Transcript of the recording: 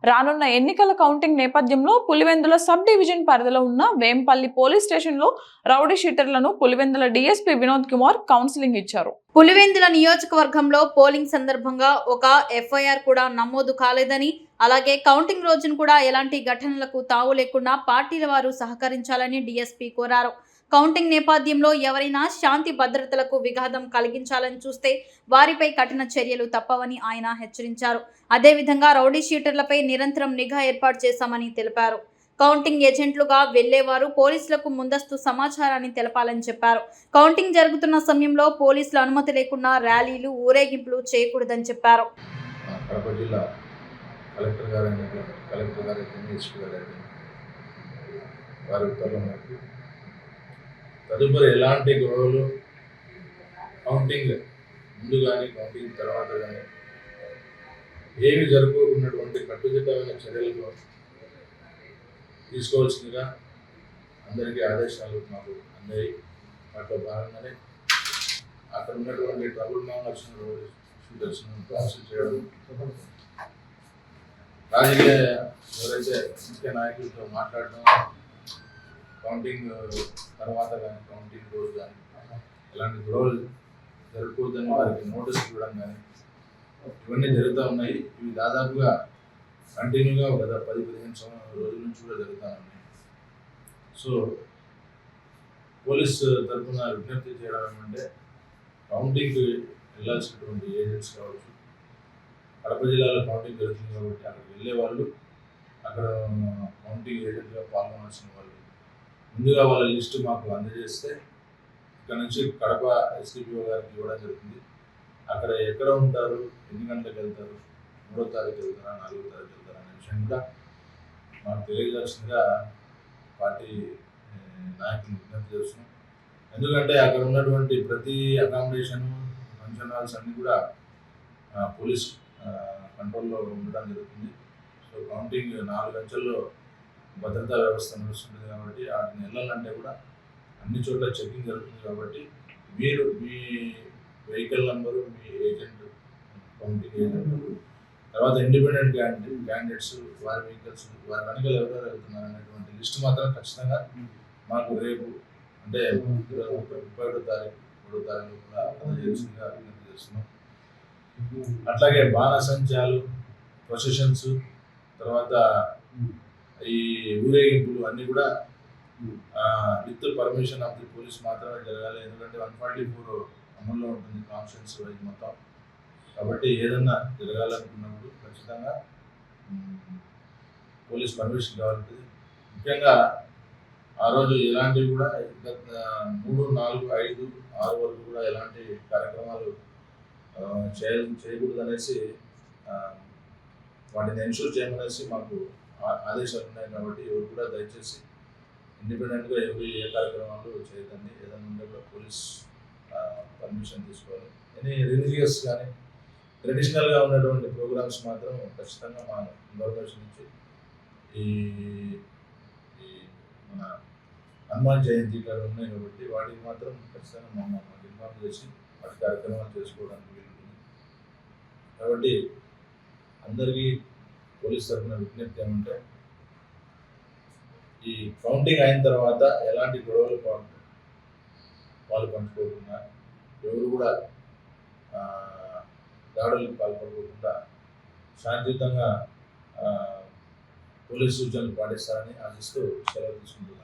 రానున్న ఎన్నికల కౌంటింగ్ నేపథ్యంలో పులివెందుల సబ్ డివిజన్ పరిధిలో ఉన్న వేంపల్లి పోలీస్ స్టేషన్లో రౌడీ షీటర్లను పులివెందుల డీఎస్పీ వినోద్ కుమార్ కౌన్సిలింగ్ ఇచ్చారు. పులివెందుల నియోజకవర్గంలో పోలింగ్ సందర్భంగా ఒక ఎఫ్ఐఆర్ కూడా నమోదు కాలేదని, అలాగే కౌంటింగ్ రోజున కూడా ఎలాంటి ఘటనలకు తావు లేకుండా పార్టీల వారు సహకరించాలని డీఎస్పీ కోరారు. కౌంటింగ్ నేపథ్యంలో ఎవరైనా శాంతి భద్రతలకు విఘాతం కలిగించాలని చూస్తే వారిపై కఠిన చర్యలు తప్పవని ఆయన హెచ్చరించారు. అదేవిధంగా రౌడీ షీటర్లపై నిరంతరం నిఘా ఏర్పాటు చేశామని తెలిపారు. కౌంటింగ్ ఏజెంట్లుగా వెళ్లేవారు పోలీసులకు ముందస్తు సమాచారాన్ని తెలపాలని చెప్పారు. కౌంటింగ్ జరుగుతున్న సమయంలో పోలీసుల అనుమతి లేకుండా ర్యాలీలు, ఊరేగింపులు చేయకూడదని చెప్పారు. తదుపరి ఎలాంటి గొడవలు కౌంటింగ్ ముందు కానీ కౌంటింగ్ తర్వాత కానీ ఏమి జరుపుకున్నటువంటి కట్టుదిట్టమైన చర్యలు తీసుకోవాల్సిందిగా అందరికీ ఆదేశాలు మాకు అందాయి. వాటిలో భాగంగానే అక్కడ ఉన్నటువంటి ట్రబుల్ మాంగర్స్ షూటర్స్ను క్లాసులు చేయడం, రాజకీయ ఎవరైతే ముఖ్య నాయకులతో మాట్లాడడం, కౌంటింగ్ తర్వాత కానీ కౌంటింగ్ రోజు కానీ ఎలాంటి గొడవలు జరుపుకోవద్దని వారికి నోటీస్ ఇవ్వడం కానీ ఇవన్నీ జరుగుతూ ఉన్నాయి. ఇవి దాదాపుగా కంటిన్యూగా గత 10-15 రోజుల నుంచి కూడా జరుగుతూ ఉన్నాయి. సో పోలీస్ తరఫున విజ్ఞప్తి చేయడం ఏమంటే, కౌంటింగ్కి వెళ్ళాల్సినటువంటి ఏజెంట్స్ కావచ్చు, కడప జిల్లాలో కౌంటింగ్ జరుగుతుంది కాబట్టి అక్కడికి వెళ్ళే వాళ్ళు, అక్కడ కౌంటింగ్ ఏజెంట్గా పాల్గొనాల్సిన వాళ్ళు ముందుగా వాళ్ళ లిస్టు మాకు అందజేస్తే ఇక్కడ నుంచి కడప ఎస్డిపిఓ గారికి ఇవ్వడం జరుగుతుంది. అక్కడ ఎక్కడ ఉంటారు, ఎన్ని గంటలకు వెళ్తారు, 3వ తారీఖు వెళ్తారా, 4వ తారీఖు వెళ్తారా అనే విషయం కూడా మాకు తెలియజేయాల్సిందిగా పార్టీ నాయకులు విజ్ఞప్తి చేస్తున్నాం. ఎందుకంటే అక్కడ ఉన్నటువంటి ప్రతి అకామిడేషను, ఫంక్షన్ హాల్స్ అన్నీ కూడా పోలీస్ కంట్రోల్లో ఉండడం జరుగుతుంది. సో కౌంటింగ్ 4 గంటల్లో భద్రతా వ్యవస్థ నడుస్తుంటుంది కాబట్టి వాటిని వెళ్ళాలంటే కూడా అన్ని చోట్ల చెకింగ్ జరుగుతుంది. కాబట్టి మీరు మీ వెహికల్ నెంబరు, మీ ఏజెంట్, కౌంటింగ్ ఏజెంట్, తర్వాత ఇండిపెండెంట్ క్యాండిడేట్స్, వారి వెహికల్స్, వారి వెనకాల ఎవరెవరు వెళ్తున్నారు అనేటువంటి లిస్టు మాత్రం ఖచ్చితంగా మాకు రేపు అంటే 31వ తారీఖు 3వ తారీఖు కూడా అందజేయాల్సిందిగా విజ్ఞప్తి చేస్తున్నాం. అట్లాగే బాణసంచాలు, ప్రొసెషన్స్, తర్వాత ఈ ఊరేగింపులు అన్నీ కూడా with permission of the police మాత్రమే జరగాలి. ఎందుకంటే 144 అమల్లో ఉంటుంది కాన్స్టిట్యూన్స్ వైజ్ మొత్తం. కాబట్టి ఏదన్నా జరగాలనుకున్నప్పుడు ఖచ్చితంగా పోలీస్ పర్మిషన్ కావాలంటుంది. ముఖ్యంగా ఆ రోజు ఎలాంటివి కూడా 3, 4, 5, 6 వరకు కూడా ఎలాంటి కార్యక్రమాలు చేయకూడదు అనేసి వాటిని ఎన్షూర్ చేయమనేసి మాకు ఆదేశాలు ఉన్నాయి. కాబట్టి ఎవరు కూడా దయచేసి ఇండిపెండెంట్గా ఎవరు ఏ కార్యక్రమాలు చేయదండి. ఏదైనా ఉంటే కూడా పోలీస్ పర్మిషన్ తీసుకోవాలి. ఎనీ రిలీజియస్ కానీ ట్రెడిషనల్గా ఉన్నటువంటి ప్రోగ్రామ్స్ మాత్రం ఖచ్చితంగా మా ఇన్ఫర్మేషన్ నుంచి ఈ మన హనుమాన్ జయంతి గారు ఉన్నాయి కాబట్టి వాటికి మాత్రం ఖచ్చితంగా మాకు ఇన్ఫార్మ్ చేసి వాటి కార్యక్రమాలు చేసుకోవడానికి వీలుంటుంది. కాబట్టి అందరికీ పోలీస్ తరఫున విజ్ఞప్తి ఏమంటే, ఈ కౌంటింగ్ అయిన తర్వాత ఎలాంటి గొడవలు వాళ్ళు పంచుకోకుండా, ఎవరు కూడా దాడులకు పాల్పడకుండా శాంతియుతంగా పోలీస్ సూచనలు పాటిస్తారని ఆశిస్తూ సెలవు తీసుకుంటున్నారు.